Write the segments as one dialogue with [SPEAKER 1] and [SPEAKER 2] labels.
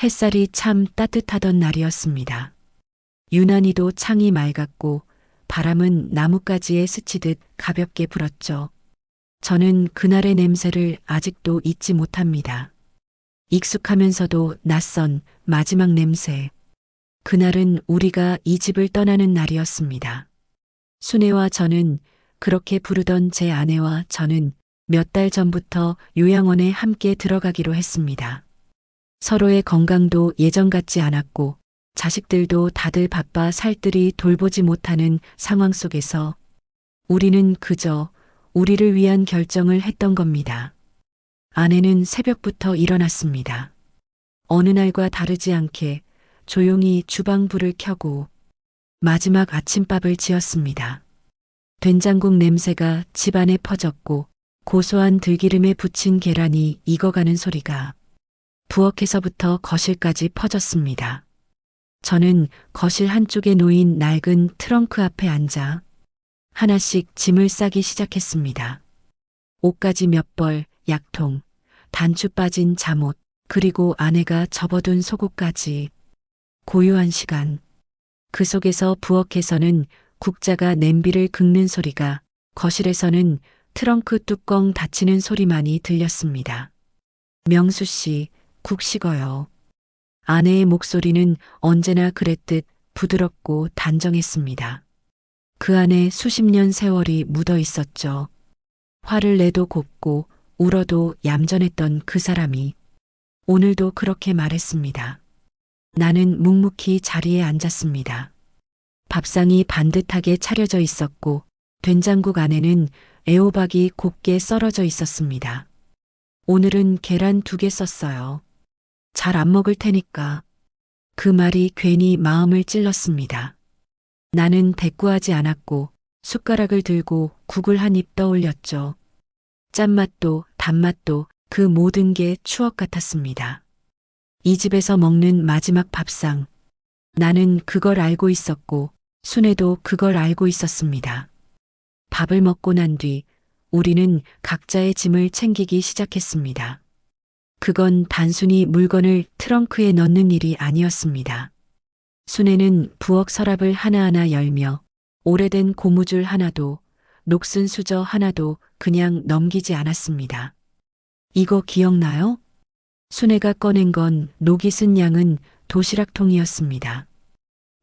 [SPEAKER 1] 햇살이 참 따뜻하던 날이었습니다. 유난히도 창이 맑았고 바람은 나뭇가지에 스치듯 가볍게 불었죠. 저는 그날의 냄새를 아직도 잊지 못합니다. 익숙하면서도 낯선 마지막 냄새. 그날은 우리가 이 집을 떠나는 날이었습니다. 순애와 저는, 그렇게 부르던 제 아내와 저는 몇 달 전부터 요양원에 함께 들어가기로 했습니다. 서로의 건강도 예전 같지 않았고 자식들도 다들 바빠 살뜰히 돌보지 못하는 상황 속에서 우리는 그저 우리를 위한 결정을 했던 겁니다. 아내는 새벽부터 일어났습니다. 어느 날과 다르지 않게 조용히 주방 불을 켜고 마지막 아침밥을 지었습니다. 된장국 냄새가 집안에 퍼졌고 고소한 들기름에 부친 계란이 익어가는 소리가 부엌에서부터 거실까지 퍼졌습니다. 저는 거실 한쪽에 놓인 낡은 트렁크 앞에 앉아 하나씩 짐을 싸기 시작했습니다. 옷가지 몇 벌, 약통, 단추 빠진 잠옷, 그리고 아내가 접어둔 속옷까지. 고요한 시간. 그 속에서 부엌에서는 국자가 냄비를 긁는 소리가, 거실에서는 트렁크 뚜껑 닫히는 소리만이 들렸습니다. 명수 씨, 국 식어요. 아내의 목소리는 언제나 그랬듯 부드럽고 단정했습니다. 그 안에 수십 년 세월이 묻어 있었죠. 화를 내도 곱고 울어도 얌전했던 그 사람이 오늘도 그렇게 말했습니다. 나는 묵묵히 자리에 앉았습니다. 밥상이 반듯하게 차려져 있었고 된장국 안에는 애호박이 곱게 썰어져 있었습니다. 오늘은 계란 2개 썼어요. 잘 안 먹을 테니까. 그 말이 괜히 마음을 찔렀습니다. 나는 대꾸하지 않았고 숟가락을 들고 국을 한 입 떠올렸죠. 짠맛도 단맛도 그 모든 게 추억 같았습니다. 이 집에서 먹는 마지막 밥상. 나는 그걸 알고 있었고 순애도 그걸 알고 있었습니다. 밥을 먹고 난 뒤 우리는 각자의 짐을 챙기기 시작했습니다. 그건 단순히 물건을 트렁크에 넣는 일이 아니었습니다. 순애는 부엌 서랍을 하나하나 열며 오래된 고무줄 하나도, 녹슨 수저 하나도 그냥 넘기지 않았습니다. 이거 기억나요? 순애가 꺼낸 건 녹이 쓴 양은 도시락통이었습니다.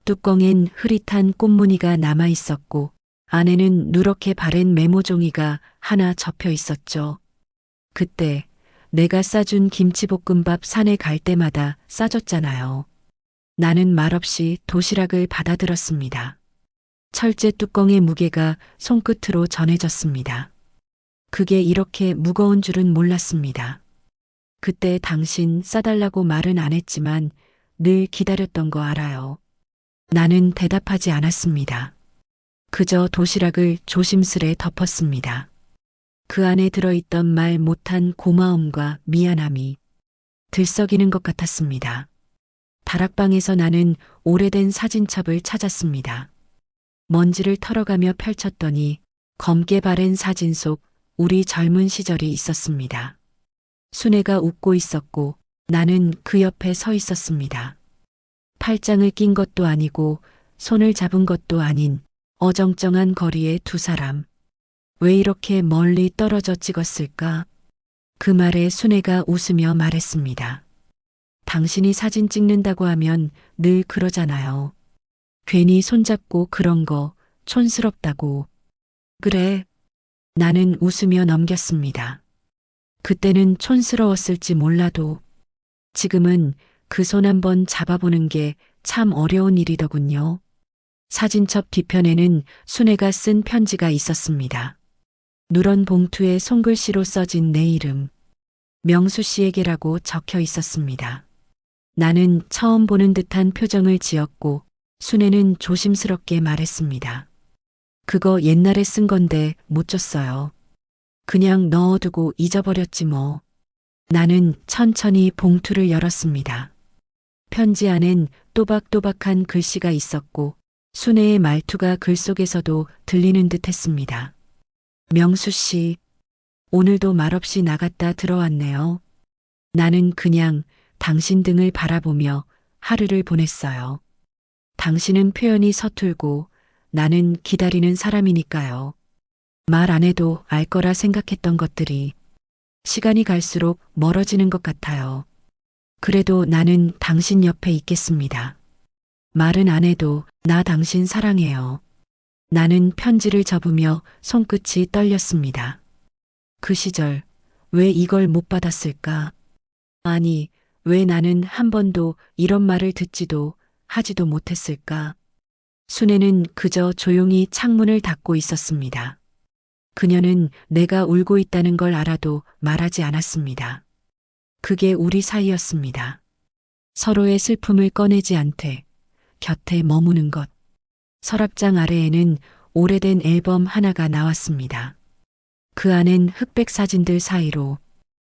[SPEAKER 1] 뚜껑엔 흐릿한 꽃무늬가 남아 있었고 안에는 누렇게 바랜 메모종이가 하나 접혀 있었죠. 그때 내가 싸준 김치볶음밥 산에 갈 때마다 싸줬잖아요. 나는 말없이 도시락을 받아들었습니다. 철제 뚜껑의 무게가 손끝으로 전해졌습니다. 그게 이렇게 무거운 줄은 몰랐습니다. 그때 당신 싸달라고 말은 안 했지만 늘 기다렸던 거 알아요. 나는 대답하지 않았습니다. 그저 도시락을 조심스레 덮었습니다. 그 안에 들어있던 말 못한 고마움과 미안함이 들썩이는 것 같았습니다. 다락방에서 나는 오래된 사진첩을 찾았습니다. 먼지를 털어가며 펼쳤더니 검게 바랜 사진 속 우리 젊은 시절이 있었습니다. 순애가 웃고 있었고 나는 그 옆에 서 있었습니다. 팔짱을 낀 것도 아니고 손을 잡은 것도 아닌 어정쩡한 거리의 두 사람. 왜 이렇게 멀리 떨어져 찍었을까? 그 말에 순애가 웃으며 말했습니다. 당신이 사진 찍는다고 하면 늘 그러잖아요. 괜히 손잡고 그런 거 촌스럽다고. 그래. 나는 웃으며 넘겼습니다. 그때는 촌스러웠을지 몰라도 지금은 그 손 한번 잡아보는 게 참 어려운 일이더군요. 사진첩 뒤편에는 순애가 쓴 편지가 있었습니다. 누런 봉투에 손글씨로 써진 내 이름, 명수 씨에게라고 적혀 있었습니다. 나는 처음 보는 듯한 표정을 지었고 순애는 조심스럽게 말했습니다. 그거 옛날에 쓴 건데 못 줬어요. 그냥 넣어두고 잊어버렸지 뭐. 나는 천천히 봉투를 열었습니다. 편지 안엔 또박또박한 글씨가 있었고 순애의 말투가 글 속에서도 들리는 듯 했습니다. 명수 씨, 오늘도 말없이 나갔다 들어왔네요. 나는 그냥 당신 등을 바라보며 하루를 보냈어요. 당신은 표현이 서툴고 나는 기다리는 사람이니까요. 말 안 해도 알 거라 생각했던 것들이 시간이 갈수록 멀어지는 것 같아요. 그래도 나는 당신 옆에 있겠습니다. 말은 안 해도 나 당신 사랑해요. 나는 편지를 접으며 손끝이 떨렸습니다. 그 시절 왜 이걸 못 받았을까? 아니, 왜 나는 한 번도 이런 말을 듣지도 하지도 못했을까? 순애는 그저 조용히 창문을 닫고 있었습니다. 그녀는 내가 울고 있다는 걸 알아도 말하지 않았습니다. 그게 우리 사이였습니다. 서로의 슬픔을 꺼내지 않되 곁에 머무는 것. 서랍장 아래에는 오래된 앨범 하나가 나왔습니다. 그 안엔 흑백 사진들 사이로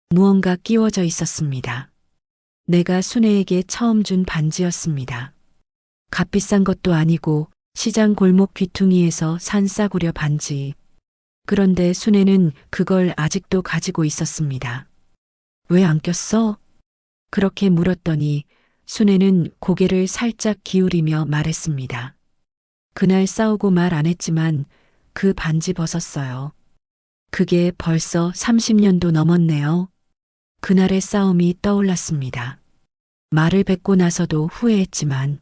[SPEAKER 1] 무언가 끼워져 있었습니다. 내가 순애에게 처음 준 반지였습니다. 값비싼 것도 아니고 시장 골목 귀퉁이에서 산 싸구려 반지. 그런데 순애는 그걸 아직도 가지고 있었습니다. 왜 안 꼈어? 그렇게 물었더니 순애는 고개를 살짝 기울이며 말했습니다. 그날 싸우고 말 안 했지만 그 반지 벗었어요. 그게 벌써 30년도 넘었네요. 그날의 싸움이 떠올랐습니다. 말을 뱉고 나서도 후회했지만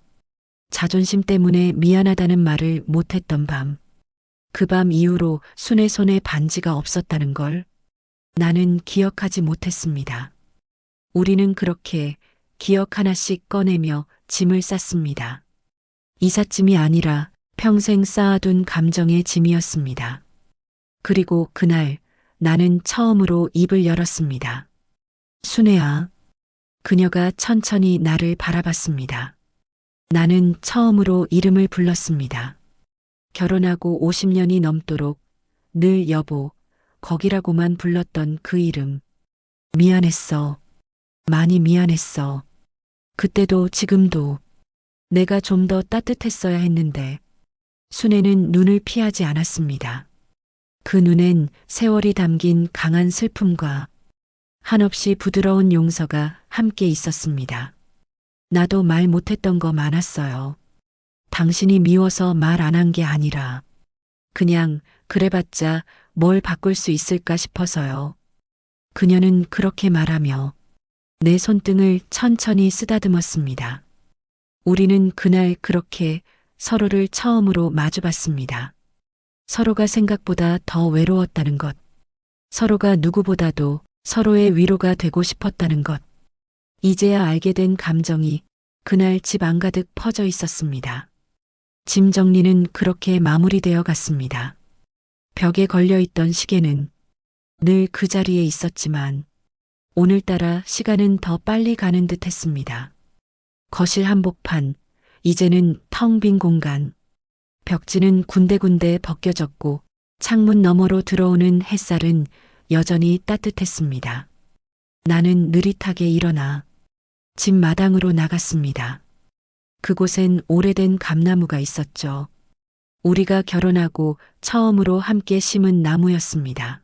[SPEAKER 1] 자존심 때문에 미안하다는 말을 못했던 밤. 그 밤 이후로 순애 손에 반지가 없었다는 걸 나는 기억하지 못했습니다. 우리는 그렇게 기억 하나씩 꺼내며 짐을 쌌습니다. 이삿짐이 아니라 평생 쌓아둔 감정의 짐이었습니다. 그리고 그날 나는 처음으로 입을 열었습니다. 순애야. 그녀가 천천히 나를 바라봤습니다. 나는 처음으로 이름을 불렀습니다. 결혼하고 50년이 넘도록 늘 여보, 거기라고만 불렀던 그 이름. 미안했어. 많이 미안했어. 그때도 지금도 내가 좀 더 따뜻했어야 했는데 순애는 눈을 피하지 않았습니다. 그 눈엔 세월이 담긴 강한 슬픔과 한없이 부드러운 용서가 함께 있었습니다. 나도 말 못했던 거 많았어요. 당신이 미워서 말 안 한 게 아니라 그냥 그래봤자 뭘 바꿀 수 있을까 싶어서요. 그녀는 그렇게 말하며 내 손등을 천천히 쓰다듬었습니다. 우리는 그날 그렇게 서로를 처음으로 마주봤습니다. 서로가 생각보다 더 외로웠다는 것. 서로가 누구보다도 서로의 위로가 되고 싶었다는 것. 이제야 알게 된 감정이 그날 집 안가득 퍼져 있었습니다. 짐 정리는 그렇게 마무리되어 갔습니다. 벽에 걸려있던 시계는 늘 그 자리에 있었지만 오늘따라 시간은 더 빨리 가는 듯 했습니다. 거실 한복판, 이제는 텅 빈 공간. 벽지는 군데군데 벗겨졌고 창문 너머로 들어오는 햇살은 여전히 따뜻했습니다. 나는 느릿하게 일어나 집 마당으로 나갔습니다. 그곳엔 오래된 감나무가 있었죠. 우리가 결혼하고 처음으로 함께 심은 나무였습니다.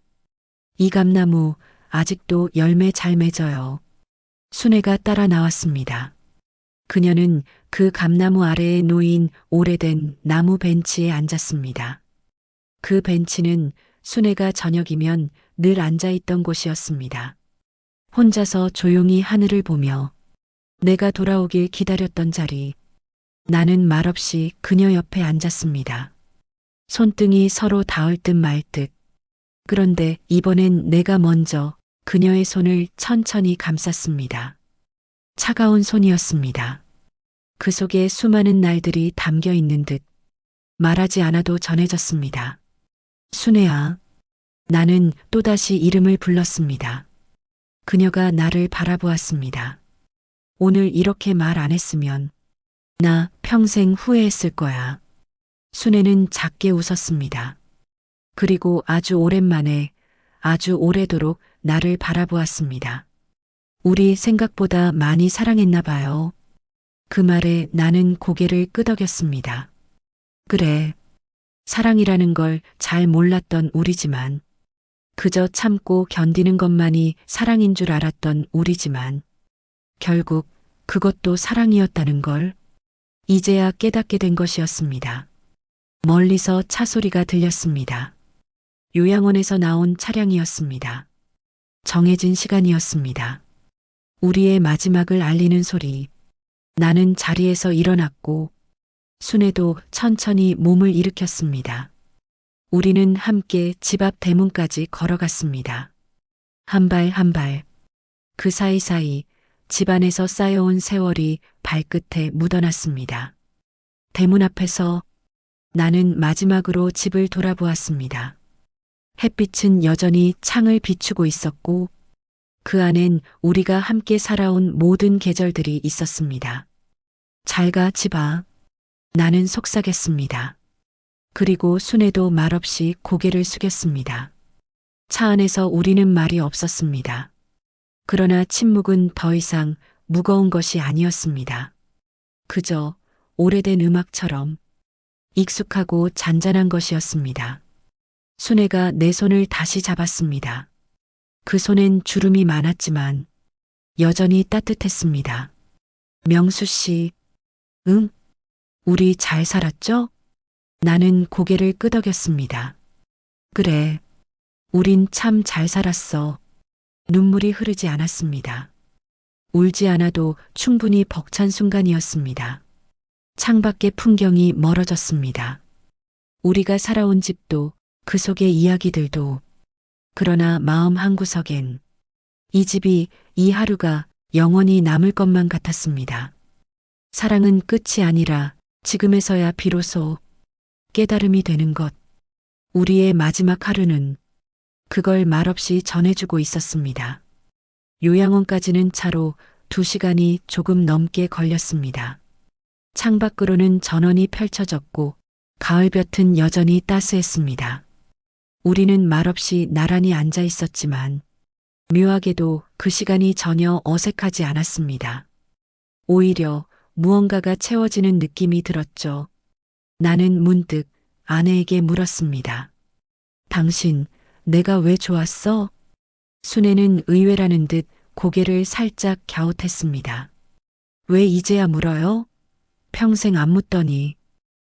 [SPEAKER 1] 이 감나무 아직도 열매 잘 맺어요. 순애가 따라 나왔습니다. 그녀는 그 감나무 아래에 놓인 오래된 나무 벤치에 앉았습니다. 그 벤치는 순애가 저녁이면 늘 앉아있던 곳이었습니다. 혼자서 조용히 하늘을 보며 내가 돌아오길 기다렸던 자리. 나는 말없이 그녀 옆에 앉았습니다. 손등이 서로 닿을 듯 말 듯. 그런데 이번엔 내가 먼저 그녀의 손을 천천히 감쌌습니다. 차가운 손이었습니다. 그 속에 수많은 날들이 담겨 있는 듯 말하지 않아도 전해졌습니다. 순애야. 나는 또다시 이름을 불렀습니다. 그녀가 나를 바라보았습니다. 오늘 이렇게 말 안 했으면 나 평생 후회했을 거야. 순애는 작게 웃었습니다. 그리고 아주 오랜만에 아주 오래도록 나를 바라보았습니다. 우리 생각보다 많이 사랑했나 봐요. 그 말에 나는 고개를 끄덕였습니다. 그래. 사랑이라는 걸 잘 몰랐던 우리지만, 그저 참고 견디는 것만이 사랑인 줄 알았던 우리지만, 결국 그것도 사랑이었다는 걸 이제야 깨닫게 된 것이었습니다. 멀리서 차 소리가 들렸습니다. 요양원에서 나온 차량이었습니다. 정해진 시간이었습니다. 우리의 마지막을 알리는 소리. 나는 자리에서 일어났고 순애도 천천히 몸을 일으켰습니다. 우리는 함께 집 앞 대문까지 걸어갔습니다. 한 발 한 발. 그 사이사이 집안에서 쌓여온 세월이 발끝에 묻어났습니다. 대문 앞에서 나는 마지막으로 집을 돌아보았습니다. 햇빛은 여전히 창을 비추고 있었고 그 안엔 우리가 함께 살아온 모든 계절들이 있었습니다. 잘 가, 집아. 나는 속삭였습니다. 그리고 순애도 말없이 고개를 숙였습니다. 차 안에서 우리는 말이 없었습니다. 그러나 침묵은 더 이상 무거운 것이 아니었습니다. 그저 오래된 음악처럼 익숙하고 잔잔한 것이었습니다. 순애가 내 손을 다시 잡았습니다. 그 손엔 주름이 많았지만 여전히 따뜻했습니다. 명수 씨, 응? 우리 잘 살았죠? 나는 고개를 끄덕였습니다. 그래, 우린 참 잘 살았어. 눈물이 흐르지 않았습니다. 울지 않아도 충분히 벅찬 순간이었습니다. 창밖의 풍경이 멀어졌습니다. 우리가 살아온 집도 그 속의 이야기들도. 그러나 마음 한구석엔 이 집이, 이 하루가 영원히 남을 것만 같았습니다. 사랑은 끝이 아니라 지금에서야 비로소 깨달음이 되는 것. 우리의 마지막 하루는 그걸 말없이 전해주고 있었습니다. 요양원까지는 차로 2시간이 조금 넘게 걸렸습니다. 창밖으로는 전원이 펼쳐졌고 가을볕은 여전히 따스했습니다. 우리는 말없이 나란히 앉아 있었지만 묘하게도 그 시간이 전혀 어색하지 않았습니다. 오히려 무언가가 채워지는 느낌이 들었죠. 나는 문득 아내에게 물었습니다. 당신, 내가 왜 좋았어? 순애는 의외라는 듯 고개를 살짝 갸웃했습니다. 왜 이제야 물어요? 평생 안 묻더니.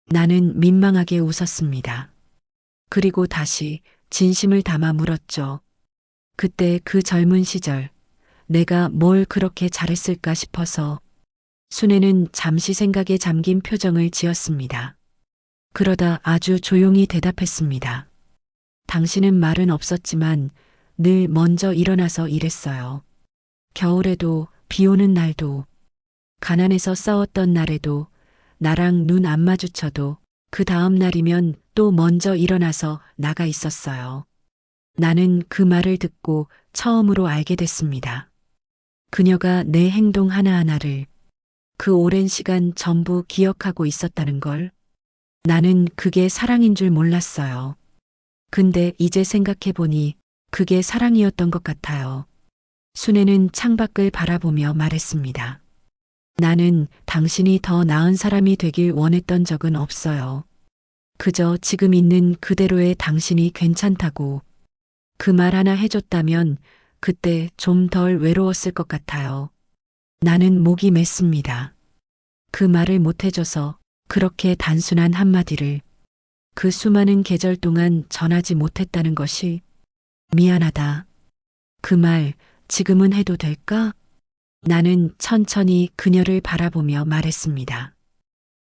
[SPEAKER 1] 나는 민망하게 웃었습니다. 그리고 다시 진심을 담아 물었죠. 그때 그 젊은 시절 내가 뭘 그렇게 잘했을까 싶어서. 순애는 잠시 생각에 잠긴 표정을 지었습니다. 그러다 아주 조용히 대답했습니다. 당신은 말은 없었지만 늘 먼저 일어나서 일했어요. 겨울에도 비 오는 날도 가난해서 싸웠던 날에도 나랑 눈 안 마주쳐도 그 다음 날이면 또 먼저 일어나서 나가 있었어요. 나는 그 말을 듣고 처음으로 알게 됐습니다. 그녀가 내 행동 하나하나를 그 오랜 시간 전부 기억하고 있었다는 걸. 나는 그게 사랑인 줄 몰랐어요. 근데 이제 생각해보니 그게 사랑이었던 것 같아요. 순애는 창밖을 바라보며 말했습니다. 나는 당신이 더 나은 사람이 되길 원했던 적은 없어요. 그저 지금 있는 그대로의 당신이 괜찮다고. 그 말 하나 해줬다면 그때 좀 덜 외로웠을 것 같아요. 나는 목이 맸습니다. 그 말을 못해줘서 그렇게 단순한 한마디를 그 수많은 계절 동안 전하지 못했다는 것이 미안하다. 그 말 지금은 해도 될까? 나는 천천히 그녀를 바라보며 말했습니다.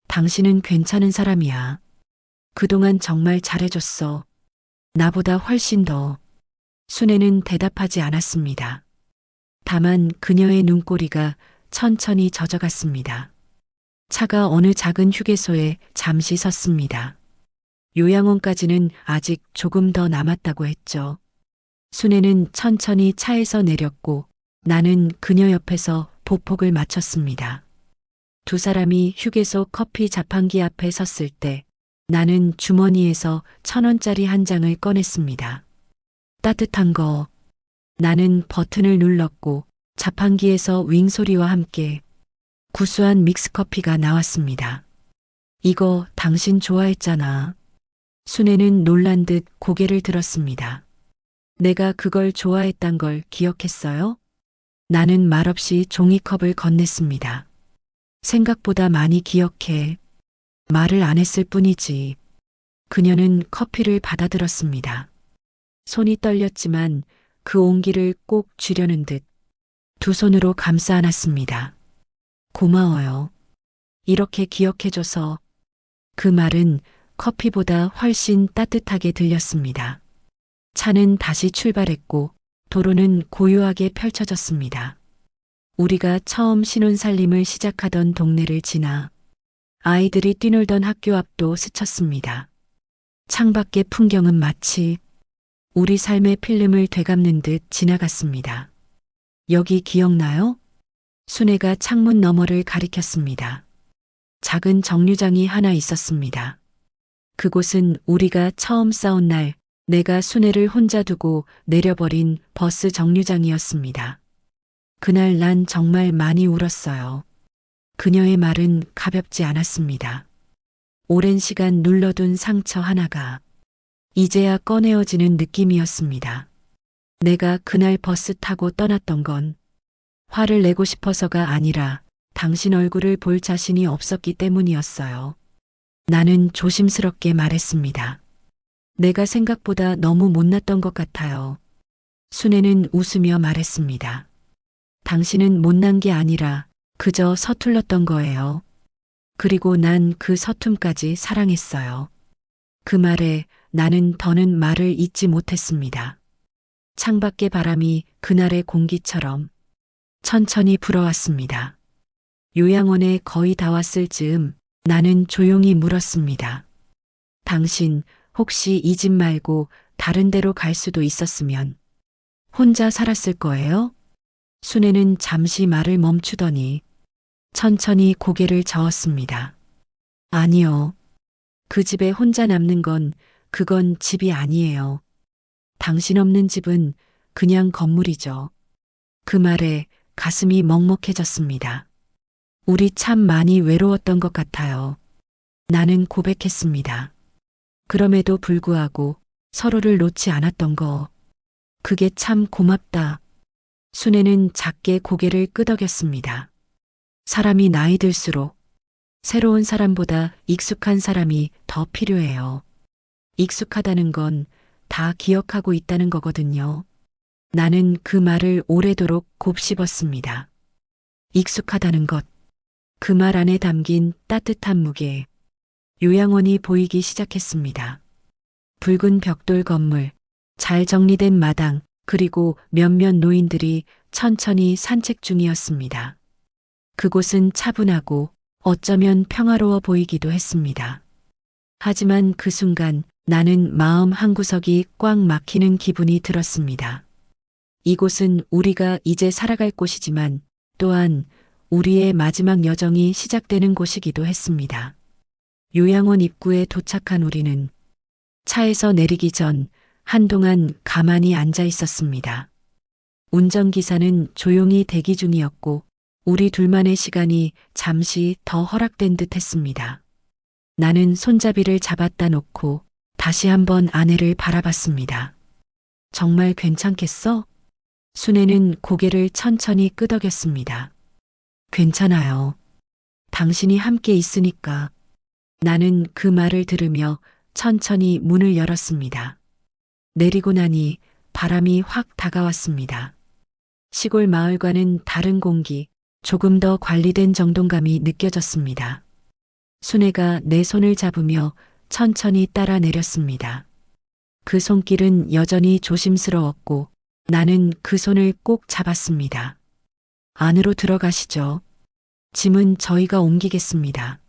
[SPEAKER 1] 당신은 괜찮은 사람이야. 그동안 정말 잘해줬어. 나보다 훨씬 더. 순애는 대답하지 않았습니다. 다만 그녀의 눈꼬리가 천천히 젖어갔습니다. 차가 어느 작은 휴게소에 잠시 섰습니다. 요양원까지는 아직 조금 더 남았다고 했죠. 순애는 천천히 차에서 내렸고 나는 그녀 옆에서 보폭을 맞췄습니다. 두 사람이 휴게소 커피 자판기 앞에 섰을 때 나는 주머니에서 1,000원짜리 한 장을 꺼냈습니다. 따뜻한 거. 나는 버튼을 눌렀고 자판기에서 윙 소리와 함께 구수한 믹스커피가 나왔습니다. 이거 당신 좋아했잖아. 순애는 놀란 듯 고개를 들었습니다. 내가 그걸 좋아했단 걸 기억했어요? 나는 말없이 종이컵을 건넸습니다. 생각보다 많이 기억해. 말을 안 했을 뿐이지. 그녀는 커피를 받아들었습니다. 손이 떨렸지만 그 온기를 꼭 쥐려는 듯 두 손으로 감싸 안았습니다. 고마워요. 이렇게 기억해줘서. 그 말은 커피보다 훨씬 따뜻하게 들렸습니다. 차는 다시 출발했고 도로는 고요하게 펼쳐졌습니다. 우리가 처음 신혼살림을 시작하던 동네를 지나 아이들이 뛰놀던 학교 앞도 스쳤습니다. 창밖의 풍경은 마치 우리 삶의 필름을 되감는 듯 지나갔습니다. 여기 기억나요? 순애가 창문 너머를 가리켰습니다. 작은 정류장이 하나 있었습니다. 그곳은 우리가 처음 싸운 날 내가 순애를 혼자 두고 내려버린 버스 정류장이었습니다. 그날 난 정말 많이 울었어요. 그녀의 말은 가볍지 않았습니다. 오랜 시간 눌러둔 상처 하나가 이제야 꺼내어지는 느낌이었습니다. 내가 그날 버스 타고 떠났던 건 화를 내고 싶어서가 아니라 당신 얼굴을 볼 자신이 없었기 때문이었어요. 나는 조심스럽게 말했습니다. 내가 생각보다 너무 못났던 것 같아요. 순애는 웃으며 말했습니다. 당신은 못난 게 아니라 그저 서툴렀던 거예요. 그리고 난 그 서툼까지 사랑했어요. 그 말에 나는 더는 말을 잇지 못했습니다. 창밖의 바람이 그날의 공기처럼 천천히 불어왔습니다. 요양원에 거의 다 왔을 즈음 나는 조용히 물었습니다. 당신 혹시 이 집 말고 다른 데로 갈 수도 있었으면 혼자 살았을 거예요? 순애는 잠시 말을 멈추더니 천천히 고개를 저었습니다. 아니요. 그 집에 혼자 남는 건 그건 집이 아니에요. 당신 없는 집은 그냥 건물이죠. 그 말에 가슴이 먹먹해졌습니다. 우리 참 많이 외로웠던 것 같아요. 나는 고백했습니다. 그럼에도 불구하고 서로를 놓지 않았던 거. 그게 참 고맙다. 순애는 작게 고개를 끄덕였습니다. 사람이 나이 들수록 새로운 사람보다 익숙한 사람이 더 필요해요. 익숙하다는 건 다 기억하고 있다는 거거든요. 나는 그 말을 오래도록 곱씹었습니다. 익숙하다는 것. 그 말 안에 담긴 따뜻한 무게. 요양원이 보이기 시작했습니다. 붉은 벽돌 건물, 잘 정리된 마당, 그리고 몇몇 노인들이 천천히 산책 중이었습니다. 그곳은 차분하고 어쩌면 평화로워 보이기도 했습니다. 하지만 그 순간 나는 마음 한구석이 꽉 막히는 기분이 들었습니다. 이곳은 우리가 이제 살아갈 곳이지만 또한 우리의 마지막 여정이 시작되는 곳이기도 했습니다. 요양원 입구에 도착한 우리는 차에서 내리기 전 한동안 가만히 앉아 있었습니다. 운전기사는 조용히 대기 중이었고 우리 둘만의 시간이 잠시 더 허락된 듯 했습니다. 나는 손잡이를 잡았다 놓고 다시 한번 아내를 바라봤습니다. 정말 괜찮겠어? 순애는 고개를 천천히 끄덕였습니다. 괜찮아요. 당신이 함께 있으니까. 나는 그 말을 들으며 천천히 문을 열었습니다. 내리고 나니 바람이 확 다가왔습니다. 시골 마을과는 다른 공기, 조금 더 관리된 정돈감이 느껴졌습니다. 순애가 내 손을 잡으며 천천히 따라 내렸습니다. 그 손길은 여전히 조심스러웠고 나는 그 손을 꼭 잡았습니다. 안으로 들어가시죠. 짐은 저희가 옮기겠습니다.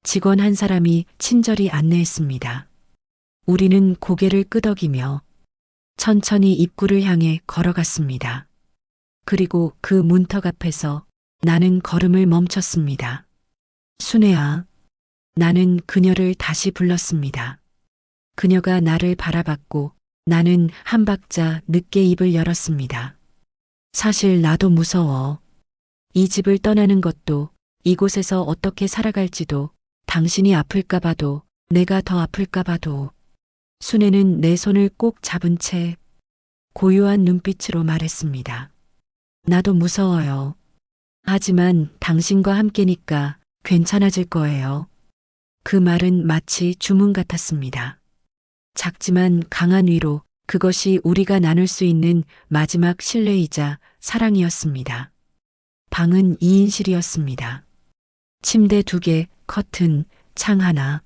[SPEAKER 1] 직원 한 사람이 친절히 안내했습니다. 우리는 고개를 끄덕이며 천천히 입구를 향해 걸어갔습니다. 그리고 그 문턱 앞에서 나는 걸음을 멈췄습니다. 순애야. 나는 그녀를 다시 불렀습니다. 그녀가 나를 바라봤고 나는 한 박자 늦게 입을 열었습니다. 사실 나도 무서워. 이 집을 떠나는 것도 이곳에서 어떻게 살아갈지도 당신이 아플까 봐도 내가 더 아플까 봐도. 순애는 내 손을 꼭 잡은 채 고요한 눈빛으로 말했습니다. 나도 무서워요. 하지만 당신과 함께니까 괜찮아질 거예요. 그 말은 마치 주문 같았습니다. 작지만 강한 위로, 그것이 우리가 나눌 수 있는 마지막 신뢰이자 사랑이었습니다. 방은 2인실이었습니다. 침대 2개, 커튼, 창 하나.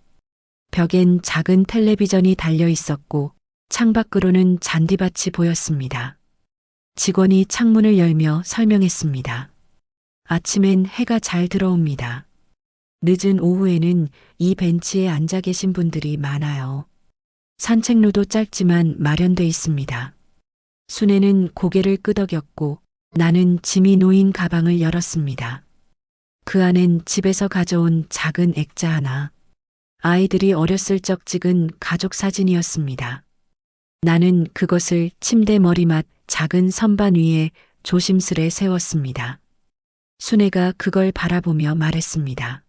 [SPEAKER 1] 벽엔 작은 텔레비전이 달려 있었고 창밖으로는 잔디밭이 보였습니다. 직원이 창문을 열며 설명했습니다. 아침엔 해가 잘 들어옵니다. 늦은 오후에는 이 벤치에 앉아 계신 분들이 많아요. 산책로도 짧지만 마련돼 있습니다. 순애는 고개를 끄덕였고 나는 짐이 놓인 가방을 열었습니다. 그 안엔 집에서 가져온 작은 액자 하나. 아이들이 어렸을 적 찍은 가족 사진이었습니다. 나는 그것을 침대 머리맡 작은 선반 위에 조심스레 세웠습니다. 순애가 그걸 바라보며 말했습니다.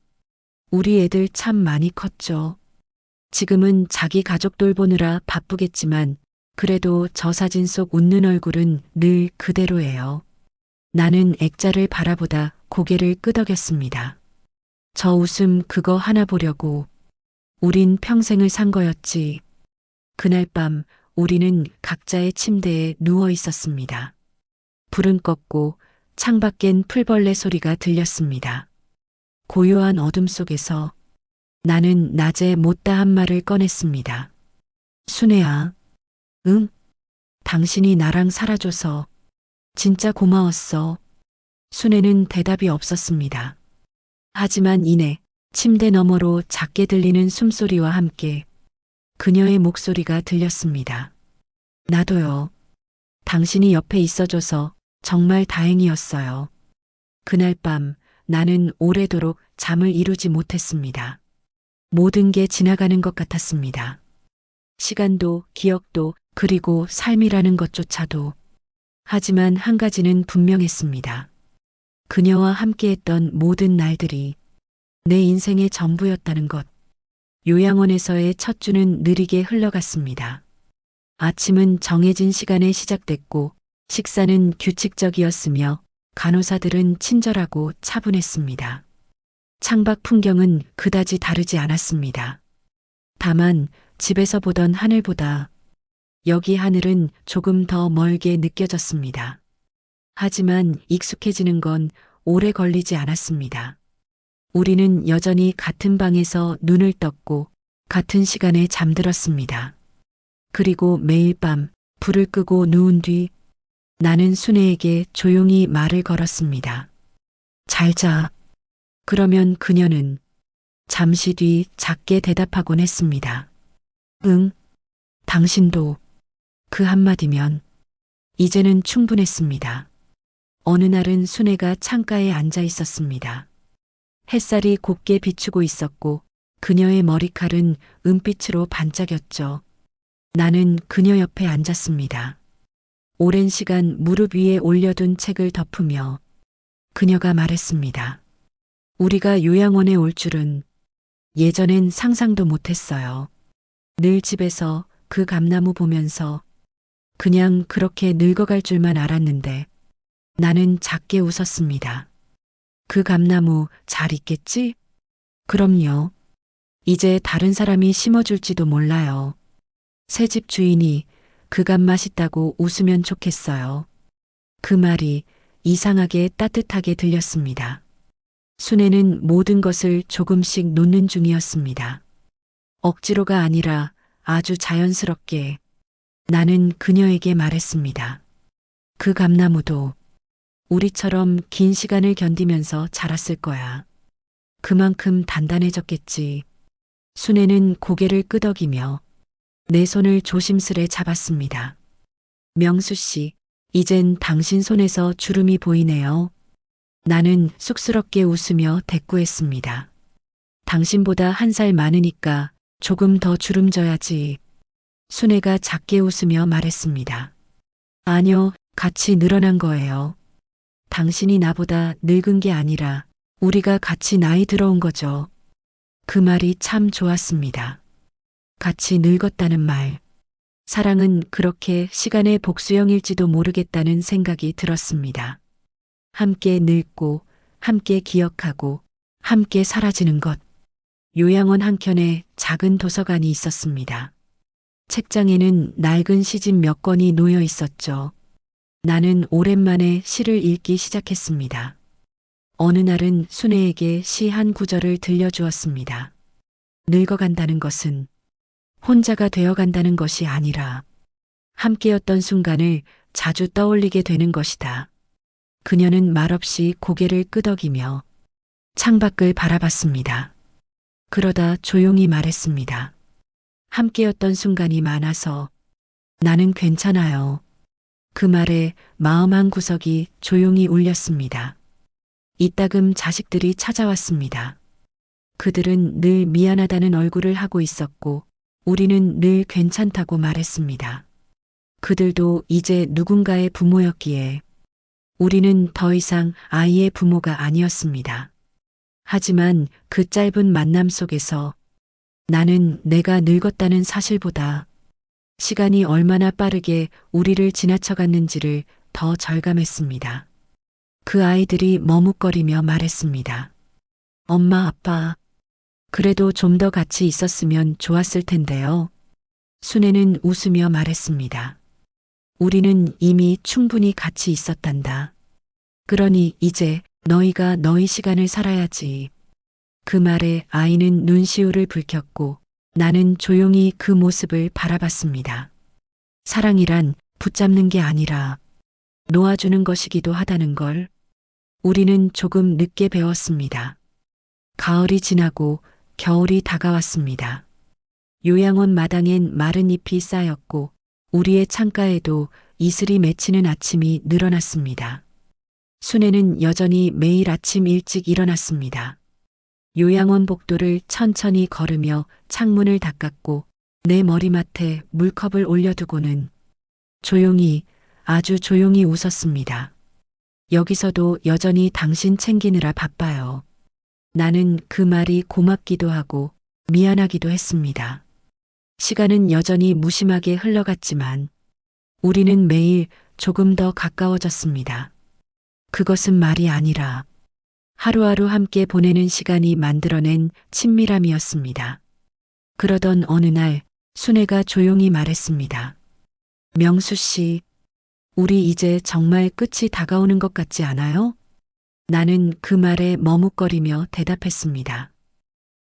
[SPEAKER 1] 우리 애들 참 많이 컸죠. 지금은 자기 가족 돌보느라 바쁘겠지만 그래도 저 사진 속 웃는 얼굴은 늘 그대로예요. 나는 액자를 바라보다 고개를 끄덕였습니다. 저 웃음 그거 하나 보려고 우린 평생을 산 거였지. 그날 밤 우리는 각자의 침대에 누워 있었습니다. 불은 껐고 창밖엔 풀벌레 소리가 들렸습니다. 고요한 어둠 속에서 나는 낮에 못다한 말을 꺼냈습니다. 순애야, 응? 당신이 나랑 살아줘서 진짜 고마웠어. 순애는 대답이 없었습니다. 하지만 이내 침대 너머로 작게 들리는 숨소리와 함께 그녀의 목소리가 들렸습니다. 나도요. 당신이 옆에 있어줘서 정말 다행이었어요. 그날 밤 나는 오래도록 잠을 이루지 못했습니다. 모든 게 지나가는 것 같았습니다. 시간도, 기억도, 그리고 삶이라는 것조차도. 하지만 한 가지는 분명했습니다. 그녀와 함께했던 모든 날들이 내 인생의 전부였다는 것. 요양원에서의 첫 주는 느리게 흘러갔습니다. 아침은 정해진 시간에 시작됐고 식사는 규칙적이었으며 간호사들은 친절하고 차분했습니다. 창밖 풍경은 그다지 다르지 않았습니다. 다만 집에서 보던 하늘보다 여기 하늘은 조금 더 멀게 느껴졌습니다. 하지만 익숙해지는 건 오래 걸리지 않았습니다. 우리는 여전히 같은 방에서 눈을 떴고 같은 시간에 잠들었습니다. 그리고 매일 밤 불을 끄고 누운 뒤 나는 순애에게 조용히 말을 걸었습니다. 잘 자. 그러면 그녀는 잠시 뒤 작게 대답하곤 했습니다. 응, 당신도. 그 한마디면 이제는 충분했습니다. 어느 날은 순애가 창가에 앉아 있었습니다. 햇살이 곱게 비추고 있었고 그녀의 머리칼은 은빛으로 반짝였죠. 나는 그녀 옆에 앉았습니다. 오랜 시간 무릎 위에 올려둔 책을 덮으며 그녀가 말했습니다. 우리가 요양원에 올 줄은 예전엔 상상도 못했어요. 늘 집에서 그 감나무 보면서 그냥 그렇게 늙어갈 줄만 알았는데 나는 작게 웃었습니다. 그 감나무 잘 있겠지? 그럼요. 이제 다른 사람이 심어줄지도 몰라요. 새 집 주인이 그 감 맛있다고 웃으면 좋겠어요. 그 말이 이상하게 따뜻하게 들렸습니다. 순애는 모든 것을 조금씩 놓는 중이었습니다. 억지로가 아니라 아주 자연스럽게 나는 그녀에게 말했습니다. 그 감나무도 우리처럼 긴 시간을 견디면서 자랐을 거야. 그만큼 단단해졌겠지. 순애는 고개를 끄덕이며 내 손을 조심스레 잡았습니다. 명수 씨, 이젠 당신 손에서 주름이 보이네요. 나는 쑥스럽게 웃으며 대꾸했습니다. 당신보다 1살 많으니까 조금 더 주름져야지. 순애가 작게 웃으며 말했습니다. 아니요, 같이 늘어난 거예요. 당신이 나보다 늙은 게 아니라 우리가 같이 나이 들어온 거죠. 그 말이 참 좋았습니다. 같이 늙었다는 말. 사랑은 그렇게 시간의 복수형일지도 모르겠다는 생각이 들었습니다. 함께 늙고, 함께 기억하고, 함께 사라지는 것. 요양원 한켠에 작은 도서관이 있었습니다. 책장에는 낡은 시집 몇 권이 놓여 있었죠. 나는 오랜만에 시를 읽기 시작했습니다. 어느 날은 순애에게 시 한 구절을 들려주었습니다. 늙어간다는 것은 혼자가 되어간다는 것이 아니라 함께였던 순간을 자주 떠올리게 되는 것이다. 그녀는 말없이 고개를 끄덕이며 창밖을 바라봤습니다. 그러다 조용히 말했습니다. 함께였던 순간이 많아서 나는 괜찮아요. 그 말에 마음 한 구석이 조용히 울렸습니다. 이따금 자식들이 찾아왔습니다. 그들은 늘 미안하다는 얼굴을 하고 있었고 우리는 늘 괜찮다고 말했습니다. 그들도 이제 누군가의 부모였기에 우리는 더 이상 아이의 부모가 아니었습니다. 하지만 그 짧은 만남 속에서 나는 내가 늙었다는 사실보다 시간이 얼마나 빠르게 우리를 지나쳐갔는지를 더 절감했습니다. 그 아이들이 머뭇거리며 말했습니다. 엄마, 아빠, 그래도 좀 더 같이 있었으면 좋았을 텐데요. 순애는 웃으며 말했습니다. 우리는 이미 충분히 같이 있었단다. 그러니 이제 너희가 너희 시간을 살아야지. 그 말에 아이는 눈시울을 붉혔고 나는 조용히 그 모습을 바라봤습니다. 사랑이란 붙잡는 게 아니라 놓아주는 것이기도 하다는 걸 우리는 조금 늦게 배웠습니다. 가을이 지나고 겨울이 다가왔습니다. 요양원 마당엔 마른 잎이 쌓였고 우리의 창가에도 이슬이 맺히는 아침이 늘어났습니다. 순애는 여전히 매일 아침 일찍 일어났습니다. 요양원 복도를 천천히 걸으며 창문을 닦았고 내 머리맡에 물컵을 올려두고는 조용히, 아주 조용히 웃었습니다. 여기서도 여전히 당신 챙기느라 바빠요. 나는 그 말이 고맙기도 하고 미안하기도 했습니다. 시간은 여전히 무심하게 흘러갔지만 우리는 매일 조금 더 가까워졌습니다. 그것은 말이 아니라 하루하루 함께 보내는 시간이 만들어낸 친밀함이었습니다. 그러던 어느 날 순애가 조용히 말했습니다. 명수 씨, 우리 이제 정말 끝이 다가오는 것 같지 않아요? 나는 그 말에 머뭇거리며 대답했습니다.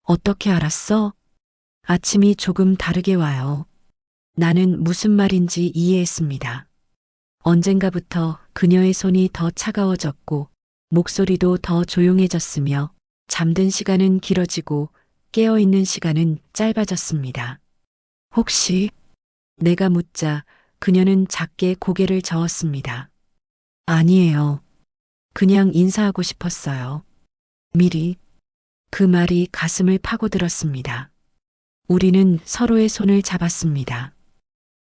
[SPEAKER 1] 어떻게 알았어? 아침이 조금 다르게 와요. 나는 무슨 말인지 이해했습니다. 언젠가부터 그녀의 손이 더 차가워졌고 목소리도 더 조용해졌으며 잠든 시간은 길어지고 깨어있는 시간은 짧아졌습니다. 혹시 내가 묻자 그녀는 작게 고개를 저었습니다. 아니에요. 그냥 인사하고 싶었어요. 미리. 그 말이 가슴을 파고들었습니다. 우리는 서로의 손을 잡았습니다.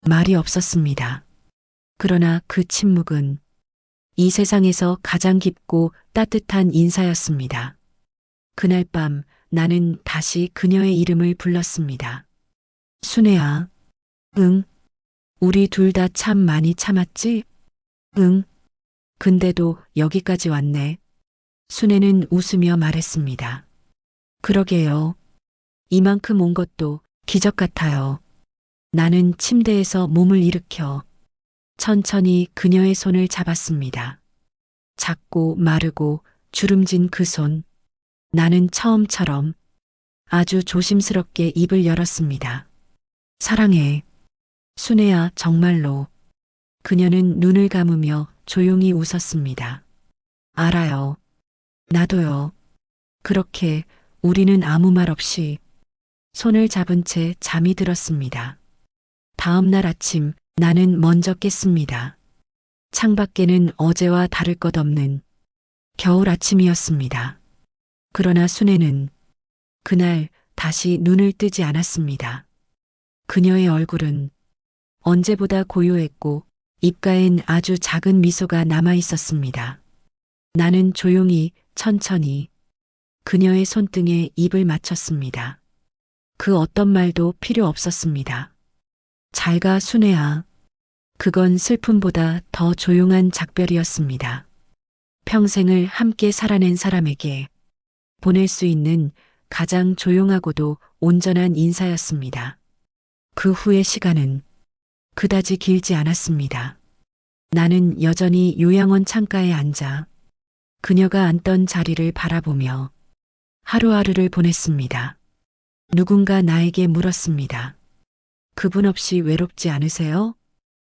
[SPEAKER 1] 말이 없었습니다. 그러나 그 침묵은 이 세상에서 가장 깊고 따뜻한 인사였습니다. 그날 밤 나는 다시 그녀의 이름을 불렀습니다. 순애야. 응. 우리 둘 다 참 많이 참았지? 응. 근데도 여기까지 왔네. 순애는 웃으며 말했습니다. 그러게요. 이만큼 온 것도 기적 같아요. 나는 침대에서 몸을 일으켜 천천히 그녀의 손을 잡았습니다. 작고 마르고 주름진 그 손. 나는 처음처럼 아주 조심스럽게 입을 열었습니다. 사랑해. 순애야, 정말로. 그녀는 눈을 감으며 조용히 웃었습니다. 알아요. 나도요. 그렇게 우리는 아무 말 없이 손을 잡은 채 잠이 들었습니다. 다음 날 아침 나는 먼저 깼습니다. 창밖에는 어제와 다를 것 없는 겨울 아침이었습니다. 그러나 순애는 그날 다시 눈을 뜨지 않았습니다. 그녀의 얼굴은 언제보다 고요했고 입가엔 아주 작은 미소가 남아 있었습니다. 나는 조용히 천천히 그녀의 손등에 입을 맞췄습니다. 그 어떤 말도 필요 없었습니다. 잘 가, 순애야. 그건 슬픔보다 더 조용한 작별이었습니다. 평생을 함께 살아낸 사람에게 보낼 수 있는 가장 조용하고도 온전한 인사였습니다. 그 후의 시간은 그다지 길지 않았습니다. 나는 여전히 요양원 창가에 앉아 그녀가 앉던 자리를 바라보며 하루하루를 보냈습니다. 누군가 나에게 물었습니다. 그분 없이 외롭지 않으세요?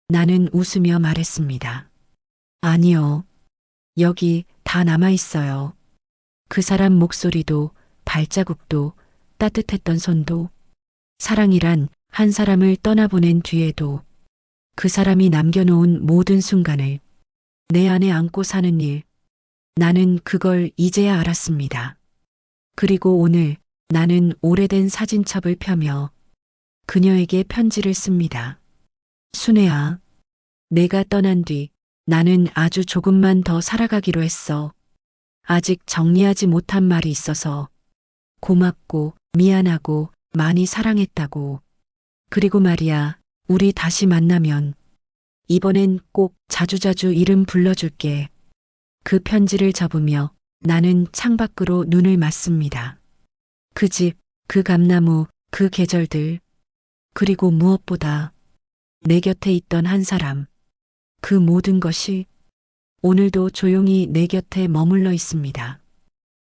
[SPEAKER 1] 나는 웃으며 말했습니다. 아니요. 여기 다 남아 있어요. 그 사람 목소리도 발자국도 따뜻했던 손도 사랑이란 한 사람을 떠나보낸 뒤에도 그 사람이 남겨놓은 모든 순간을 내 안에 안고 사는 일. 나는 그걸 이제야 알았습니다. 그리고 오늘 나는 오래된 사진첩을 펴며 그녀에게 편지를 씁니다. 순애야, 내가 떠난 뒤 나는 아주 조금만 더 살아가기로 했어. 아직 정리하지 못한 말이 있어서 고맙고 미안하고 많이 사랑했다고. 그리고 말이야, 우리 다시 만나면 이번엔 꼭 자주자주 이름 불러줄게. 그 편지를 접으며 나는 창밖으로 눈을 맞습니다. 그 집, 그 감나무, 그 계절들, 그리고 무엇보다 내 곁에 있던 한 사람, 그 모든 것이 오늘도 조용히 내 곁에 머물러 있습니다.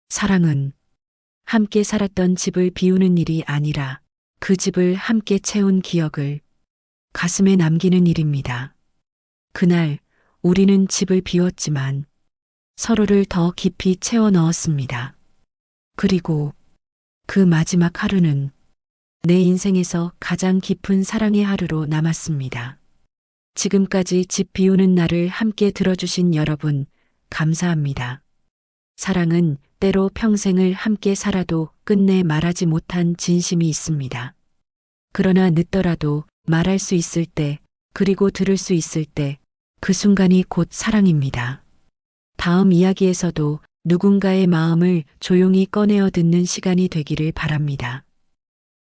[SPEAKER 1] 사랑은 함께 살았던 집을 비우는 일이 아니라 그 집을 함께 채운 기억을 가슴에 남기는 일입니다. 그날 우리는 집을 비웠지만 서로를 더 깊이 채워 넣었습니다. 그리고 그 마지막 하루는 내 인생에서 가장 깊은 사랑의 하루로 남았습니다. 지금까지 집 비우는 날을 함께 들어주신 여러분, 감사합니다. 사랑은 때로 평생을 함께 살아도 끝내 말하지 못한 진심이 있습니다. 그러나 늦더라도 말할 수 있을 때, 그리고 들을 수 있을 때, 그 순간이 곧 사랑입니다. 다음 이야기에서도 누군가의 마음을 조용히 꺼내어 듣는 시간이 되기를 바랍니다.